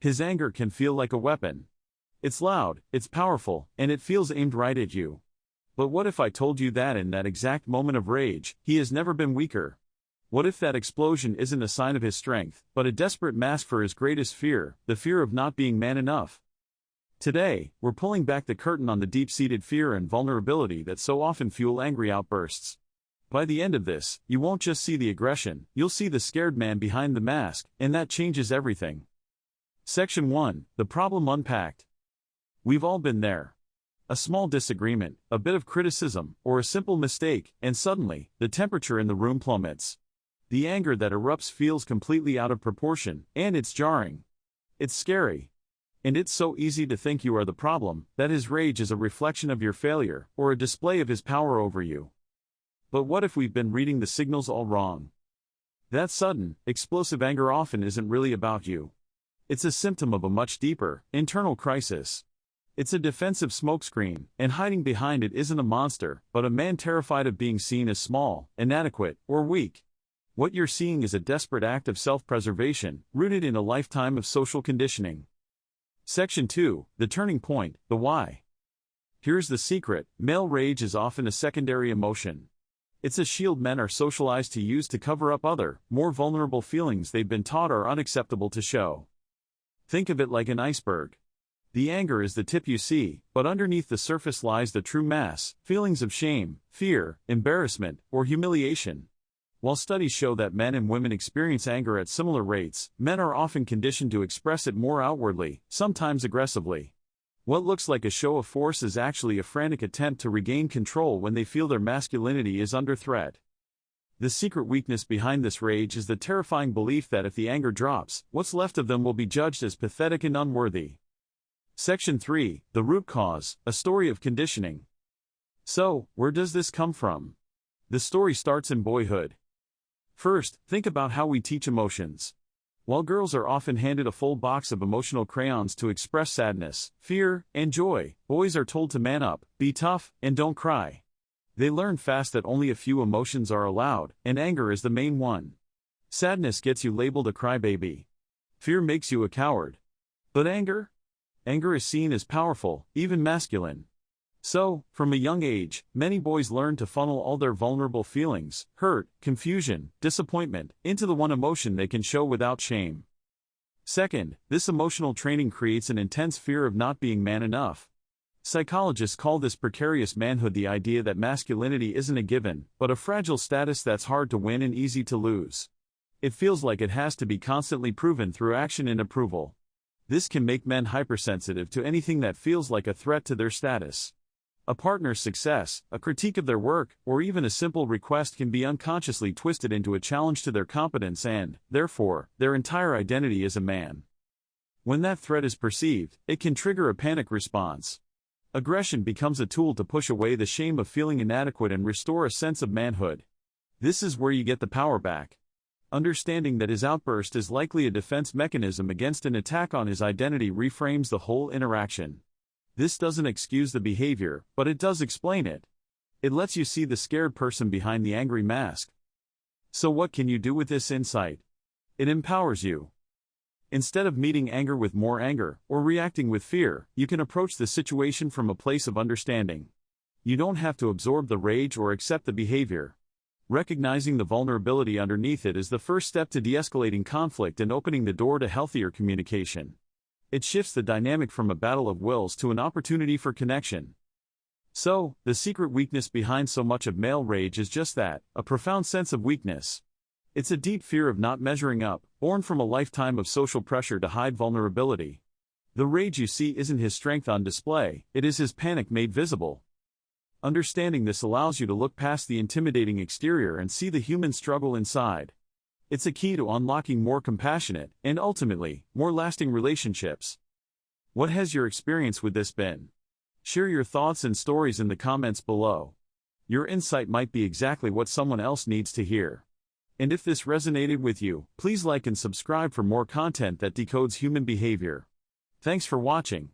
His anger can feel like a weapon. It's loud, it's powerful, and it feels aimed right at you. But what if I told you that in that exact moment of rage, he has never been weaker? What if that explosion isn't a sign of his strength, but a desperate mask for his greatest fear, the fear of not being man enough? Today, we're pulling back the curtain on the deep-seated fear and vulnerability that so often fuel angry outbursts. By the end of this, you won't just see the aggression, you'll see the scared man behind the mask, and that changes everything. Section 1, The Problem Unpacked. We've all been there. A small disagreement, a bit of criticism, or a simple mistake, and suddenly, the temperature in the room plummets. The anger that erupts feels completely out of proportion, and it's jarring. It's scary. And it's so easy to think you are the problem, that his rage is a reflection of your failure, or a display of his power over you. But what if we've been reading the signals all wrong? That sudden, explosive anger often isn't really about you. It's a symptom of a much deeper, internal crisis. It's a defensive smokescreen, and hiding behind it isn't a monster, but a man terrified of being seen as small, inadequate, or weak. What you're seeing is a desperate act of self-preservation, rooted in a lifetime of social conditioning. Section 2, The Turning Point, The Why. Here's the secret: male rage is often a secondary emotion. It's a shield men are socialized to use to cover up other, more vulnerable feelings they've been taught are unacceptable to show. Think of it like an iceberg. The anger is the tip you see, but underneath the surface lies the true mass, feelings of shame, fear, embarrassment, or humiliation. While studies show that men and women experience anger at similar rates, men are often conditioned to express it more outwardly, sometimes aggressively. What looks like a show of force is actually a frantic attempt to regain control when they feel their masculinity is under threat. The secret weakness behind this rage is the terrifying belief that if the anger drops, what's left of them will be judged as pathetic and unworthy. Section 3, The Root Cause, A Story of Conditioning. So, where does this come from? The story starts in boyhood. First, think about how we teach emotions. While girls are often handed a full box of emotional crayons to express sadness, fear, and joy, boys are told to man up, be tough, and don't cry. They learn fast that only a few emotions are allowed, and anger is the main one. Sadness gets you labeled a crybaby. Fear makes you a coward. But anger? Anger is seen as powerful, even masculine. So, from a young age, many boys learn to funnel all their vulnerable feelings, hurt, confusion, disappointment, into the one emotion they can show without shame. Second, this emotional training creates an intense fear of not being man enough. Psychologists call this precarious manhood, the idea that masculinity isn't a given, but a fragile status that's hard to win and easy to lose. It feels like it has to be constantly proven through action and approval. This can make men hypersensitive to anything that feels like a threat to their status. A partner's success, a critique of their work, or even a simple request can be unconsciously twisted into a challenge to their competence and, therefore, their entire identity as a man. When that threat is perceived, it can trigger a panic response. Aggression becomes a tool to push away the shame of feeling inadequate and restore a sense of manhood. This is where you get the power back. Understanding that his outburst is likely a defense mechanism against an attack on his identity reframes the whole interaction. This doesn't excuse the behavior, but it does explain it. It lets you see the scared person behind the angry mask. So what can you do with this insight? It empowers you. Instead of meeting anger with more anger, or reacting with fear, you can approach the situation from a place of understanding. You don't have to absorb the rage or accept the behavior. Recognizing the vulnerability underneath it is the first step to de-escalating conflict and opening the door to healthier communication. It shifts the dynamic from a battle of wills to an opportunity for connection. So, the secret weakness behind so much of male rage is just that, a profound sense of weakness. It's a deep fear of not measuring up, born from a lifetime of social pressure to hide vulnerability. The rage you see isn't his strength on display, it is his panic made visible. Understanding this allows you to look past the intimidating exterior and see the human struggle inside. It's a key to unlocking more compassionate, and ultimately, more lasting relationships. What has your experience with this been? Share your thoughts and stories in the comments below. Your insight might be exactly what someone else needs to hear. And if this resonated with you, please like and subscribe for more content that decodes human behavior. Thanks for watching.